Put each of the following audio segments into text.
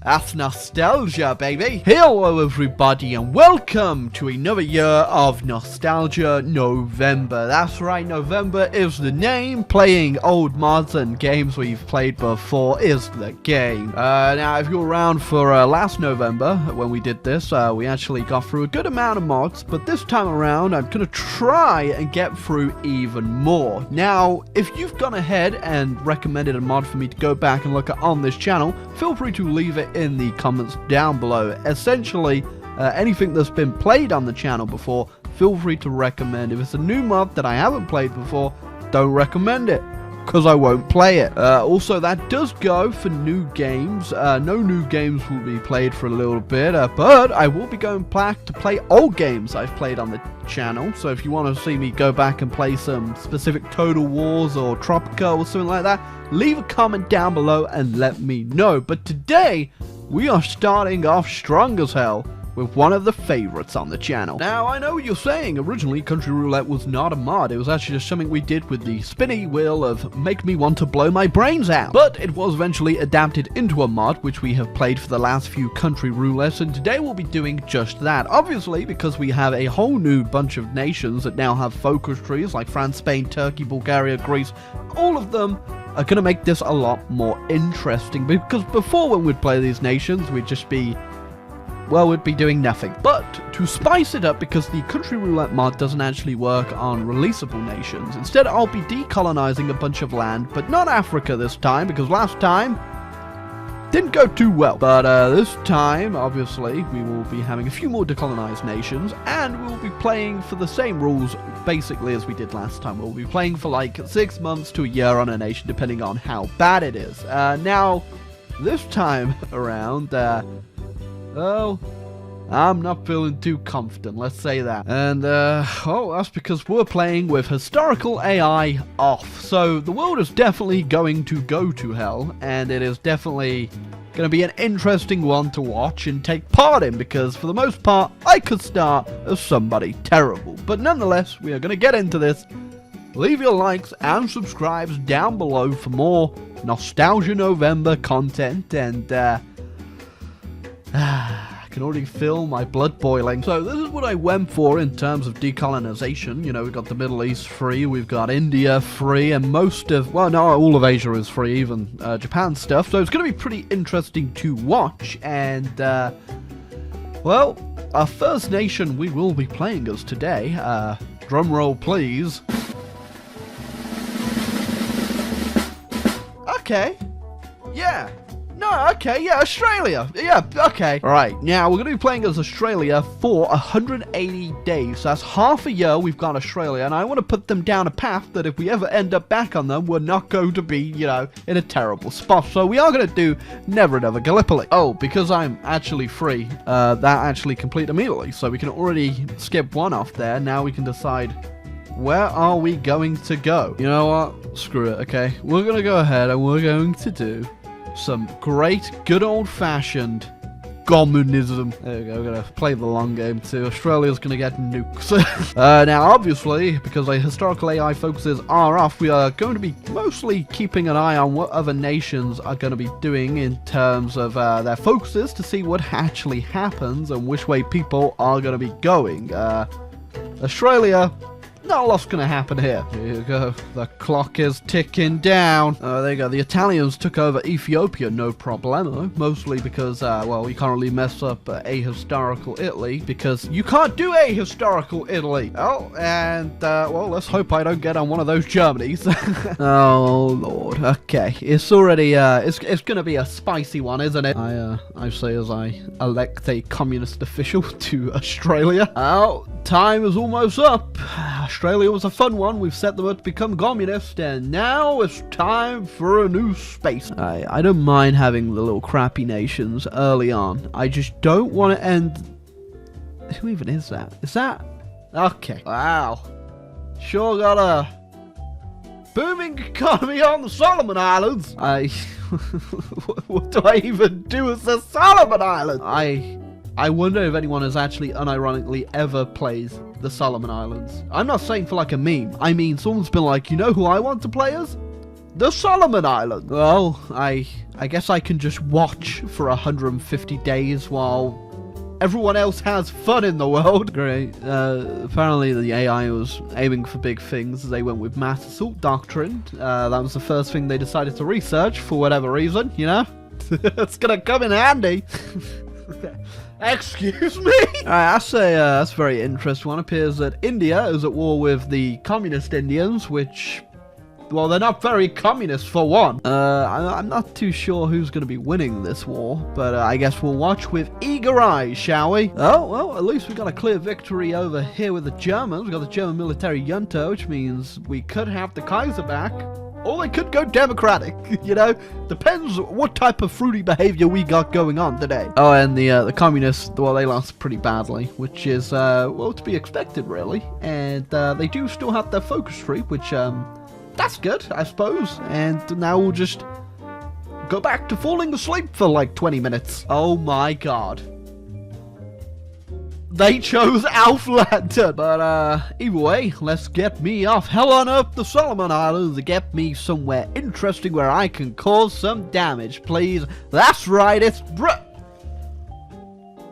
That's nostalgia, baby. Hello everybody and welcome to another year of Nostalgia November. That's right, November is the name. Playing old mods and games we've played before is the game. Now if you're around for last November when we did this, we actually got through a good amount of mods, but this time around I'm gonna try and get through even more. Now if you've gone ahead and recommended a mod for me to go back and look at on this channel, feel free to leave it in the comments down below. Essentially, anything that's been played on the channel before, feel free to recommend. If it's a new mod that I haven't played before, don't recommend it, because I won't play it. Also, that does go for new games. No new games will be played for a little bit, but I will be going back to play old games I've played on the channel. So if you want to see me go back and play some specific Total Wars or Tropico or something like that, leave a comment down below and let me know. But today, we are starting off strong as hell with one of the favorites on the channel. Now, I know what you're saying. Originally, Country Roulette was not a mod. It was actually just something we did with the spinny wheel of make me want to blow my brains out. But it was eventually adapted into a mod, which we have played for the last few Country Roulettes, and today we'll be doing just that. Obviously, because we have a whole new bunch of nations that now have focus trees, like France, Spain, Turkey, Bulgaria, Greece, all of them are going to make this a lot more interesting, because before when we'd play these nations, we'd just be, well, we'd be doing nothing. But to spice it up, because the Country Roulette mod doesn't actually work on releasable nations, instead I'll be decolonizing a bunch of land, but not Africa this time, because last time didn't go too well. But this time, obviously, we will be having a few more decolonized nations, and we'll be playing for the same rules, basically, as we did last time. We'll be playing for like 6 months to a year on a nation, depending on how bad it is. Now, this time around, well, I'm not feeling too confident, let's say that. And, oh, that's because we're playing with historical AI off. So, the world is definitely going to go to hell, and it is definitely going to be an interesting one to watch and take part in, because for the most part, I could start as somebody terrible. But nonetheless, we are going to get into this. Leave your likes and subscribes down below for more Nostalgia November content, and, I can already feel my blood boiling. So this is what I went for in terms of decolonization. You know, we've got the Middle East free, we've got India free, and most of, well, no, all of Asia is free, even Japan stuff. So it's going to be pretty interesting to watch. And, well, our first nation we will be playing as today, drum roll please. Okay, yeah. No, okay, yeah, Australia. Yeah, okay. Alright, now we're going to be playing as Australia for 180 days. That's half a year we've got Australia, and I want to put them down a path that if we ever end up back on them, we're not going to be, you know, in a terrible spot. So we are going to do Never Never Gallipoli. Oh, because I'm actually free, that actually complete immediately. So we can already skip one off there. Now we can decide, where are we going to go? You know what? Screw it, okay? We're going to go ahead and we're going to do some great, good old-fashioned communism. There we go, we're going to play the long game too. Australia's going to get nukes. Now, obviously, because the historical AI focuses are off, we are going to be mostly keeping an eye on what other nations are going to be doing in terms of their focuses to see what actually happens and which way people are going to be going. Australia, not a lot's gonna happen here. Here you go. The clock is ticking down. There you go. The Italians took over Ethiopia, no problemo. Mostly because, well, you can't really mess up ahistorical Italy, because you can't do ahistorical Italy. Oh, and, well, let's hope I don't get on one of those Germanys. Oh, Lord. Okay. It's already, it's gonna be a spicy one, isn't it? I say as I elect a communist official to Australia. Oh, time is almost up. Australia was a fun one. We've set them up to become communist, and now it's time for a new space. I don't mind having the little crappy nations early on. I just don't want to end... Who even is that? Is that... Okay. Wow. Sure got a booming economy on the Solomon Islands. What do I even do with the Solomon Islands? I wonder if anyone has actually unironically ever played the Solomon Islands. I'm not saying for like a meme. I mean, someone's been like, you know who I want to play as? the Solomon Islands. Well, I guess I can just watch for 150 days while everyone else has fun in the world. Great. Apparently the AI was aiming for big things. They went with mass assault doctrine. That was the first thing they decided to research for whatever reason, you know? It's gonna come in handy. Excuse me? Alright, that's a very interesting one. It appears that India is at war with the communist Indians, which, well, they're not very communist for one. I'm not too sure who's going to be winning this war, but I guess we'll watch with eager eyes, shall we? Oh, well, at least we got a clear victory over here with the Germans. We got the German military junta, which means we could have the Kaiser back. Or they could go democratic, you know? Depends what type of fruity behavior we got going on today. Oh, and the communists, well, they lost pretty badly, which is, well, to be expected, really. And they do still have their focus tree, which, that's good, I suppose. And now we'll just go back to falling asleep for like 20 minutes. Oh my god. They chose Outlander. But either way, let's get me off hell on up the Solomon Islands and get me somewhere interesting where I can cause some damage, please. That's right, it's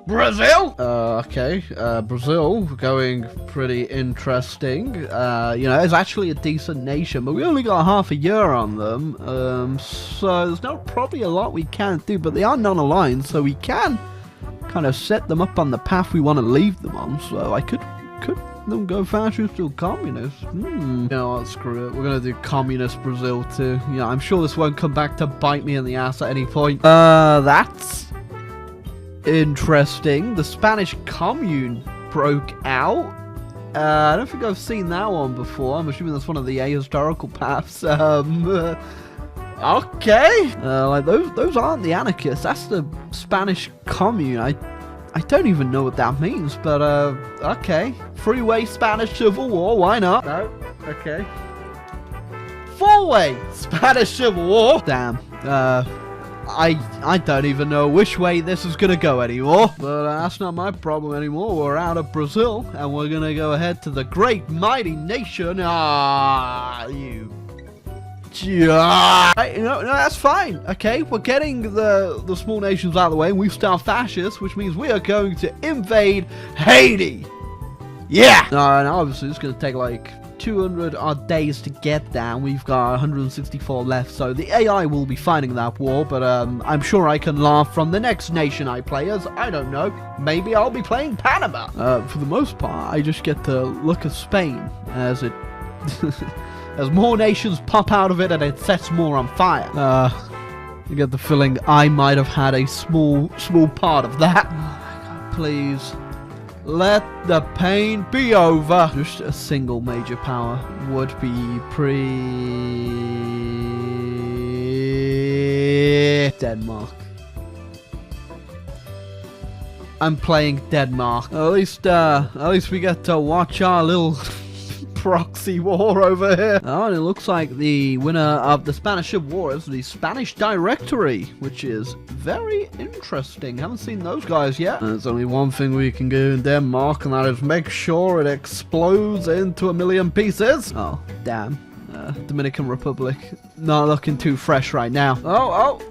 Brazil? Okay, Brazil, going pretty interesting. You know, it's actually a decent nation, but we only got half a year on them. So there's not probably a lot we can't do, but they are non-aligned, so we can kind of set them up on the path we want to leave them on. So I could them go fascist or communist. You know what, screw it. We're gonna do communist Brazil too. You know, I'm sure this won't come back to bite me in the ass at any point. That's interesting. The Spanish Commune broke out. I don't think I've seen that one before. I'm assuming that's one of the ahistorical paths. Okay. Like those aren't the anarchists. That's the Spanish Commune. I don't even know what that means, but okay. Three-way Spanish Civil War. Why not? No. Okay. Four-way Spanish Civil War. Damn. I don't even know which way this is gonna go anymore, but that's not my problem anymore. We're out of Brazil, and we're gonna go ahead to the great mighty nation. No, that's fine. Okay, we're getting the small nations out of the way, and we've started fascists, which means we are going to invade Haiti. Yeah. And obviously it's gonna take like 200 odd days to get down. We've got 164 left, so the AI will be fighting that war, but I'm sure I can laugh from the next nation I play as. I don't know, maybe I'll be playing Panama. For the most part, I just get to look at Spain as it as more nations pop out of it and it sets more on fire. I get the feeling I might have had a small part of that. Oh my god, please. Let the pain be over. Just a single major power would be Denmark. I'm playing Denmark. At least we get to watch our little proxy war over here. Oh, and it looks like the winner of the Spanish Civil War is the Spanish Directory, which is very interesting. Haven't seen those guys yet. And there's only one thing we can do in Denmark, and that is make sure it explodes into a million pieces. Oh, damn. Dominican Republic. Not looking too fresh right now. Oh.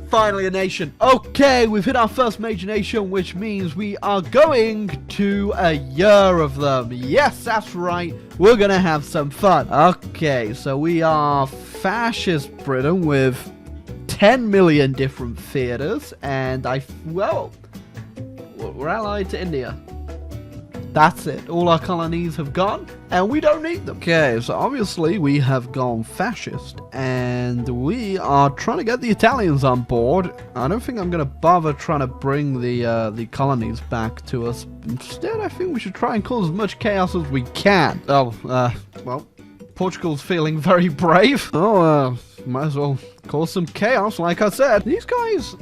Finally a nation. Okay, we've hit our first major nation, which means we are going to a year of them. Yes, that's right. We're gonna have some fun. Okay, so we are Fascist Britain with 10 million different theaters, and well, we're allied to India. That's it. All our colonies have gone, and we don't need them. Okay, so obviously we have gone fascist, and we are trying to get the Italians on board. I don't think I'm going to bother trying to bring the colonies back to us. Instead, I think we should try and cause as much chaos as we can. Well, Portugal's feeling very brave. Oh, might as well cause some chaos, like I said. These guys,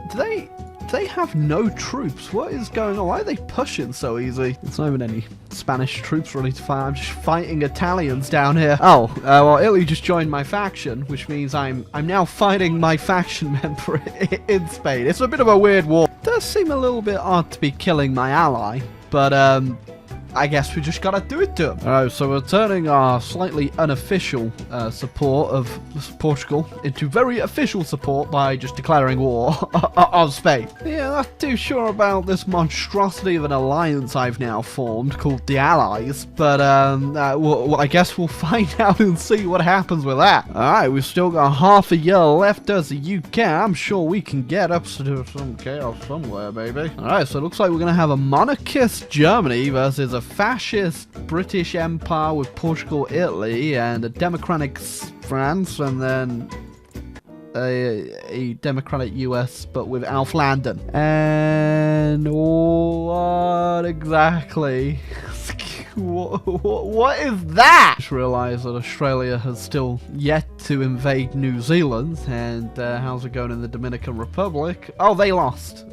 do they have no troops? What is going on? Why are they pushing so easy? There's not even any Spanish troops really to fight. I'm just fighting Italians down here. Oh, well, Italy just joined my faction, which means I'm now fighting my faction member in Spain. It's a bit of a weird war. It does seem a little bit odd to be killing my ally, but I guess we just gotta do it to them. Alright, so we're turning our slightly unofficial support of Portugal into very official support by just declaring war on Spain. Yeah, not too sure about this monstrosity of an alliance I've now formed called the Allies, but I guess we'll find out and see what happens with that. Alright, we've still got half a year left as the UK. I'm sure we can get up to some chaos somewhere, baby. Alright, so it looks like we're gonna have a monarchist Germany versus a fascist British Empire with Portugal, Italy, and a democratic France, and then a democratic US, but with Alf Landon. And what exactly? What is that? I just realised that Australia has still yet to invade New Zealand, and how's it going in the Dominican Republic? Oh, they lost.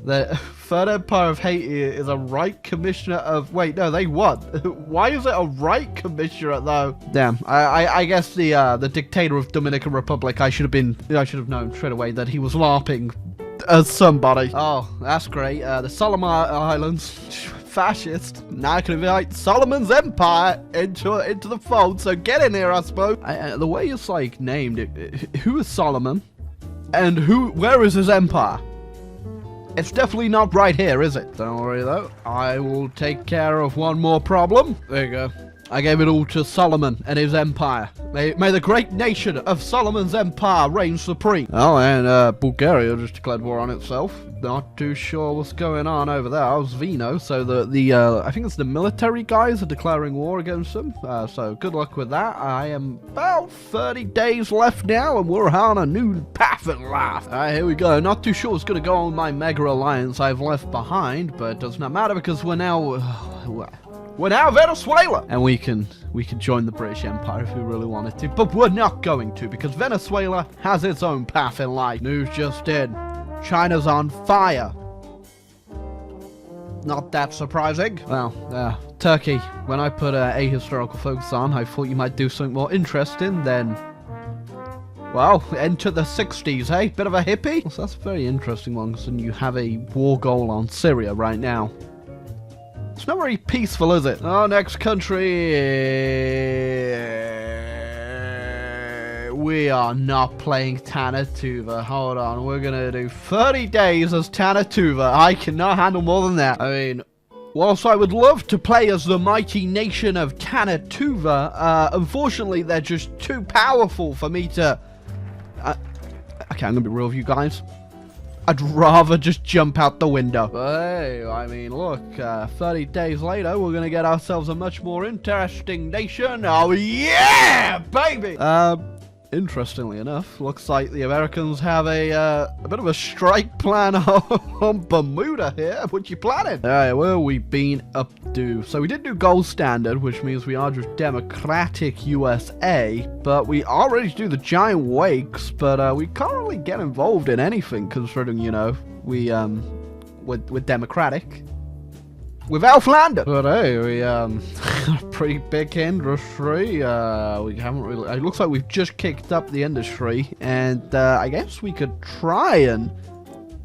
The Third Empire of Haiti is a right commissioner of... Wait, no, they won. Why is it a right commissioner, though? Damn, I guess the dictator of Dominican Republic, I should have known straight away that he was LARPing as somebody. Oh, that's great. The Solomon Islands, fascist. Now I can invite Solomon's Empire into the fold, so get in here, I suppose. The way it's, like, named, who is Solomon? And where is his empire? It's definitely not right here, is it? Don't worry, though. I will take care of one more problem. There you go. I gave it all to Solomon and his empire. May the great nation of Solomon's empire reign supreme. Oh, and Bulgaria just declared war on itself. Not too sure what's going on over there. I was Vino, so I think it's the military guys are declaring war against them. So good luck with that. I am about 30 days left now, and we're on a new path in life. Alright, here we go. Not too sure what's going to go on with my mega alliance I've left behind, but it does not matter because we're now Venezuela, and we can join the British Empire if we really wanted to, but we're not going to because Venezuela has its own path in life. News just in: China's on fire. Not that surprising. Well, Turkey. When I put a historical focus on, I thought you might do something more interesting than, well, enter the 60s, hey? Bit of a hippie? So that's a very interesting one, because you have a war goal on Syria right now. It's not very peaceful, is it? Oh, next country. We are not playing Tanatuva. Hold on, we're gonna do 30 days as Tanatuva. I cannot handle more than that. I mean, whilst I would love to play as the mighty nation of Tanatuva, unfortunately they're just too powerful for me to... okay, I'm gonna be real with you guys. I'd rather just jump out the window. But hey, I mean, look, 30 days later, we're gonna get ourselves a much more interesting nation. Oh yeah, baby! Interestingly enough, looks like the Americans have a bit of a strike plan on Bermuda here. What you planning? Alright, where have we been up to? So we did do gold standard, which means we are just democratic USA, but we are ready to do the giant wakes, but we can't really get involved in anything considering, you know, we're democratic. With Alf Landon. But hey, we got a pretty big industry. We haven't really... It looks like we've just kicked up the industry, and I guess we could try and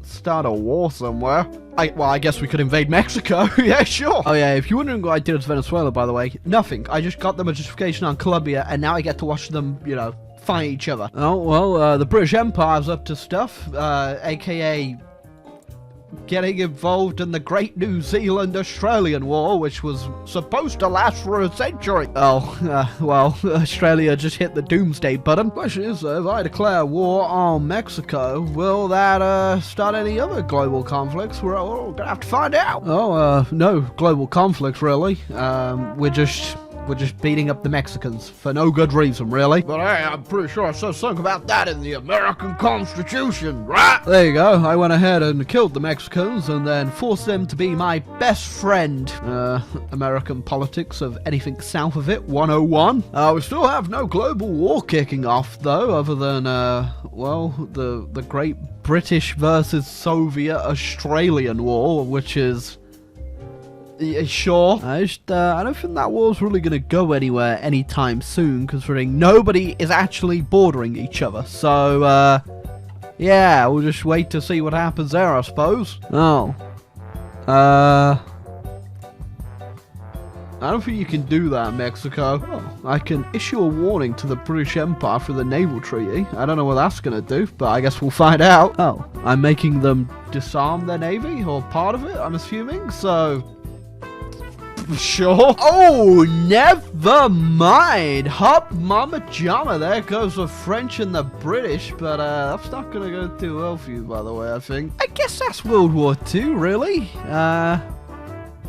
start a war somewhere. I guess we could invade Mexico. Yeah, sure. Oh yeah, if you're wondering what I did with Venezuela, by the way, nothing. I just got them a justification on Colombia, and now I get to watch them, you know, fight each other. Oh, well, the British Empire's up to stuff, aka... getting involved in the Great New Zealand-Australian War, which was supposed to last for a century. Oh, well, Australia just hit the doomsday button. Question is, if I declare war on Mexico, will that start any other global conflicts? We're gonna have to find out. Oh, no global conflicts, really. We're just beating up the Mexicans for no good reason, really. But hey, I'm pretty sure I saw something about that in the American Constitution, right? There you go. I went ahead and killed the Mexicans and then forced them to be my best friend. American politics of anything south of it, 101. We still have no global war kicking off, though, other than, well, the great British versus Soviet Australian War, which is... Yeah, sure. I don't think that war's really going to go anywhere anytime soon, considering nobody is actually bordering each other. So, yeah, we'll just wait to see what happens there, I suppose. Oh. I don't think you can do that, Mexico. Oh, I can issue a warning to the British Empire for the naval treaty. I don't know what that's gonna do, but I guess we'll find out. Oh, I'm making them disarm their navy, or part of it, I'm assuming, so... Sure. Oh, never mind. Hop mama jama. There goes the French and the British, but that's not gonna go too well for you, by the way, I think. I guess that's World War II, really.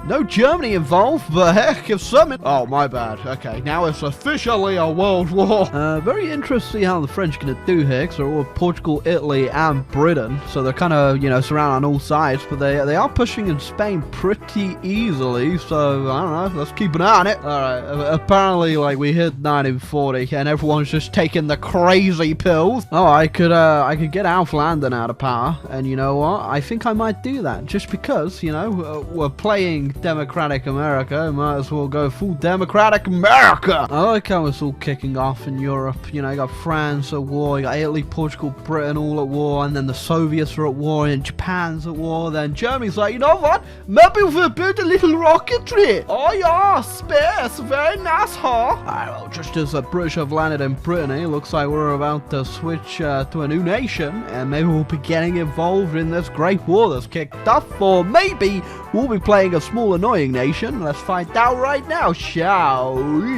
No Germany involved, but heck, if some... Oh, my bad. Okay, now it's officially a world war. Very interesting how the French gonna do here, because they're all Portugal, Italy, and Britain. So they're kind of, you know, surrounded on all sides, but they are pushing in Spain pretty easily. So, I don't know, let's keep an eye on it. Alright, apparently, like, we hit 1940, and everyone's just taking the crazy pills. Oh, I could get Alf Landon out of power, and you know what? I think I might do that, just because, you know, we're playing Democratic America, might as well go full Democratic America. I like how it's all kicking off in Europe. You know, you got France at war, you got Italy, Portugal, Britain all at war, and then the Soviets are at war, and Japan's at war. Then Germany's like, you know what? Maybe we'll build a little rocketry. Oh yeah, space, very nice, huh? Alright, well, just as the British have landed in Britain, it looks like we're about to switch to a new nation, and maybe we'll be getting involved in this great war that's kicked off, or maybe we'll be playing a small annoying nation. Let's find out right now, shall we?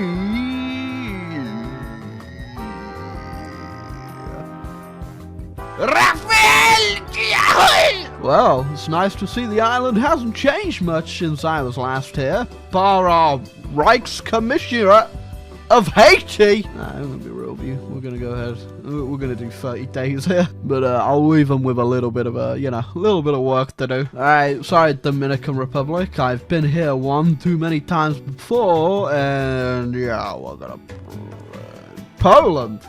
Well, it's nice to see the island hasn't changed much since I was last here, bar our Reichscommissioner of Haiti. Nah, I'm gonna be real with you. We're gonna go ahead. We're gonna do 30 days here, but I'll leave them with a little bit of a, you know, a little bit of work to do. All right, sorry, Dominican Republic. I've been here one too many times before, and yeah, we're gonna Poland.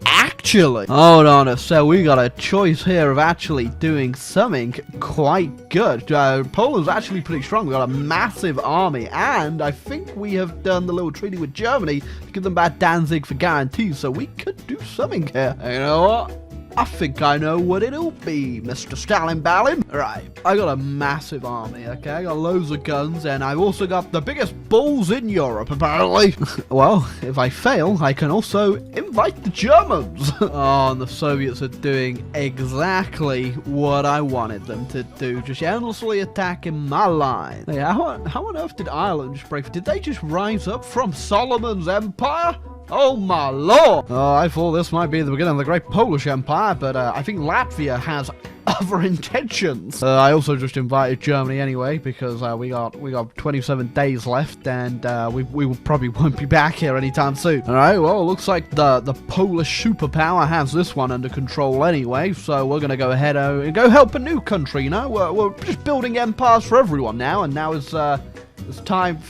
Actually, hold on a sec, we got a choice here of actually doing something quite good. Poland's actually pretty strong. We got a massive army, and I think we have done the little treaty with Germany to give them back Danzig for guarantees, so we could do something here. And you know what? I think I know what it'll be, Mr. Stalin Balin. Right, I got a massive army, okay? I got loads of guns, and I've also got the biggest balls in Europe, apparently. Well, if I fail, I can also invite the Germans. Oh, and the Soviets are doing exactly what I wanted them to do, just endlessly attacking my line. Hey, how on earth did Ireland just break? Did they just rise up from Solomon's Empire? Oh my lord! Oh, I thought this might be the beginning of the Great Polish Empire, but I think Latvia has other intentions. I also just invited Germany anyway, because we got 27 days left, and we probably won't be back here anytime soon. Alright, well, it looks like the Polish superpower has this one under control anyway, so we're gonna go ahead and go help a new country, you know? We're just building empires for everyone now, and now it's time...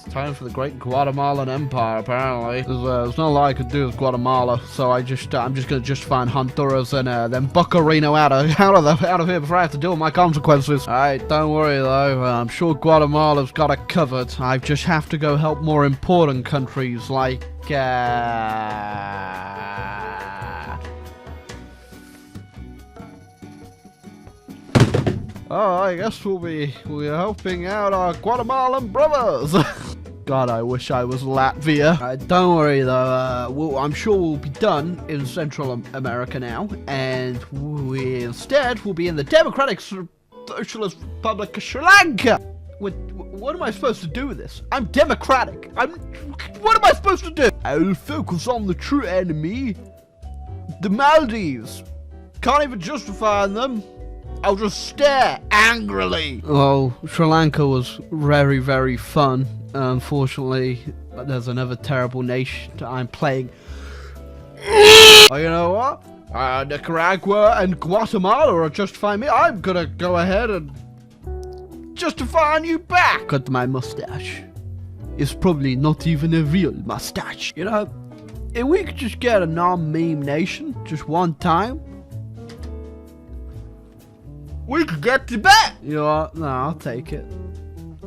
Time for the great Guatemalan Empire, apparently. There's not a lot I could do with Guatemala, so I'm just gonna find Honduras and then Buccarino out of here before I have to deal with my consequences. Alright, don't worry though. I'm sure Guatemala's got it covered. I just have to go help more important countries like Oh, I guess we'll be helping out our Guatemalan brothers. God, I wish I was Latvia. Don't worry though, I'm sure we'll be done in Central America now, and we instead will be in the Democratic Socialist Republic of Sri Lanka. What am I supposed to do with this? I'm democratic. What am I supposed to do? I'll focus on the true enemy, the Maldives. Can't even justify them. I'll just stare angrily. Well, Sri Lanka was very, very fun. Unfortunately, there's another terrible nation I'm playing. Oh, you know what? Nicaragua and Guatemala are justifying me. I'm gonna go ahead and justify you back. Cut my mustache. It's probably not even a real mustache. You know, if we could just get a non-meme nation just one time, we could get to bet. You know what? No, I'll take it.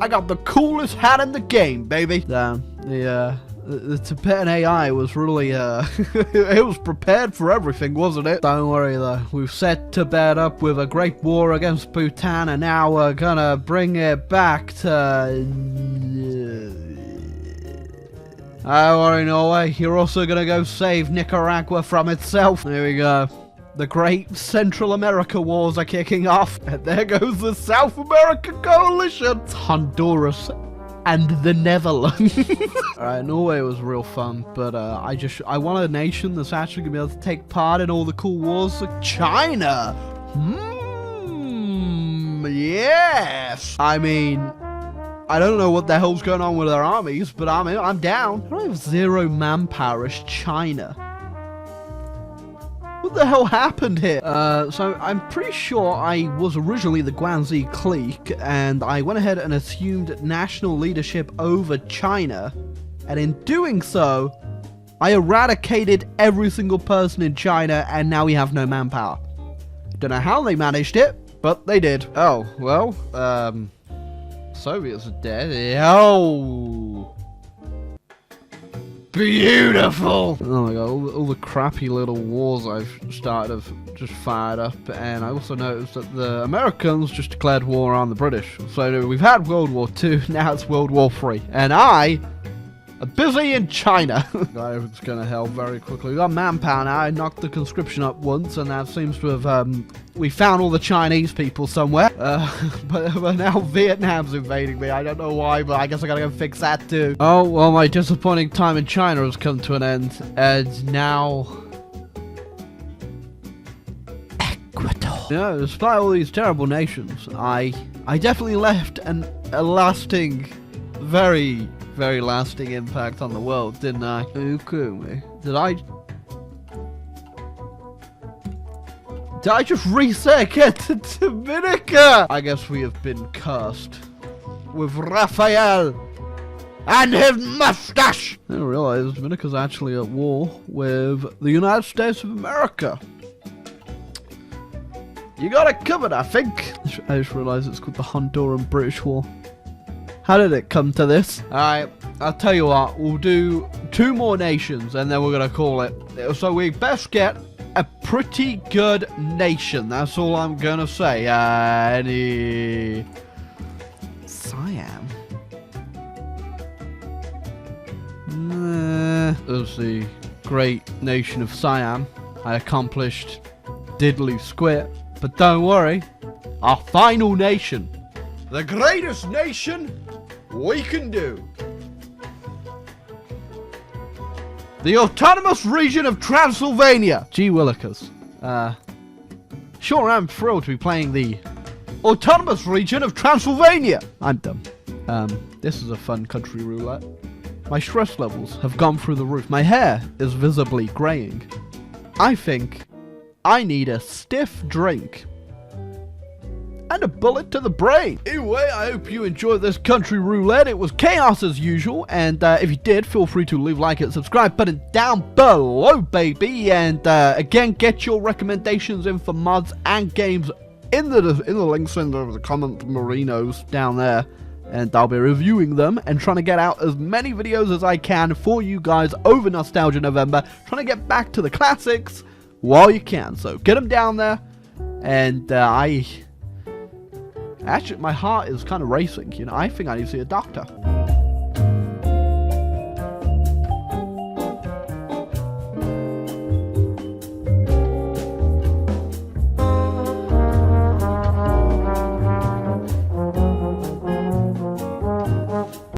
I got the coolest hat in the game, baby. Damn, the The Tibetan AI was really, it was prepared for everything, wasn't it? Don't worry though, we've set Tibet up with a great war against Bhutan, and now we're gonna bring it back to... I don't worry, Norway, you're also gonna go save Nicaragua from itself. There we go. The great Central America wars are kicking off, and there goes the South American coalition. It's Honduras and the Netherlands. Alright, Norway was real fun, but I want a nation that's actually gonna be able to take part in all the cool wars. Like China! Yes! I mean, I don't know what the hell's going on with their armies, but I'm down. I don't have zero manpower as China. What the hell happened here? So I'm pretty sure I was originally the Guanxi clique, and I went ahead and assumed national leadership over China, and in doing so, I eradicated every single person in China, and now we have no manpower. Don't know how they managed it, but they did. Oh, well, Soviets are dead. Oh! Beautiful! Oh my god, all the crappy little wars I've started have just fired up, and I also noticed that the Americans just declared war on the British. So we've had World War II, now it's World War III, and I am busy in China. It's gonna hell very quickly. We've got manpower now. I knocked the conscription up once, and that seems to have, we found all the Chinese people somewhere. But now Vietnam's invading me. I don't know why, but I guess I gotta go fix that too. Oh, well, my disappointing time in China has come to an end, and now Ecuador. Yeah, despite all these terrible nations, I definitely left a lasting, very lasting impact on the world, didn't I? Okay, did I just reset get to Dominica? I guess we have been cursed with Raphael and his mustache. I didn't realize Dominica's actually at war with the United States of America. You got it covered, I think. I just realized it's called the Honduran-British War. How did it come to this? Alright, I'll tell you what, we'll do 2 more nations and then we're gonna call it. So we best get a pretty good nation, that's all I'm gonna say. Siam? There's the great nation of Siam. I accomplished diddly squat, but don't worry, our final nation, the greatest nation we can do. The autonomous region of Transylvania. Gee willikers. Sure am thrilled to be playing the autonomous region of Transylvania. I'm dumb. This is a fun country roulette. My stress levels have gone through the roof. My hair is visibly graying. I think I need a stiff drink and a bullet to the brain. Anyway, I hope you enjoyed this country roulette. It was chaos as usual, and if you did, feel free to leave a like and subscribe button down below, baby. And again, get your recommendations in for mods and games in the links in the comment Marinos down there, and I'll be reviewing them and trying to get out as many videos as I can for you guys over Nostalgia November, trying to get back to the classics while you can. So get them down there, and actually, my heart is kind of racing, you know. I think I need to see a doctor.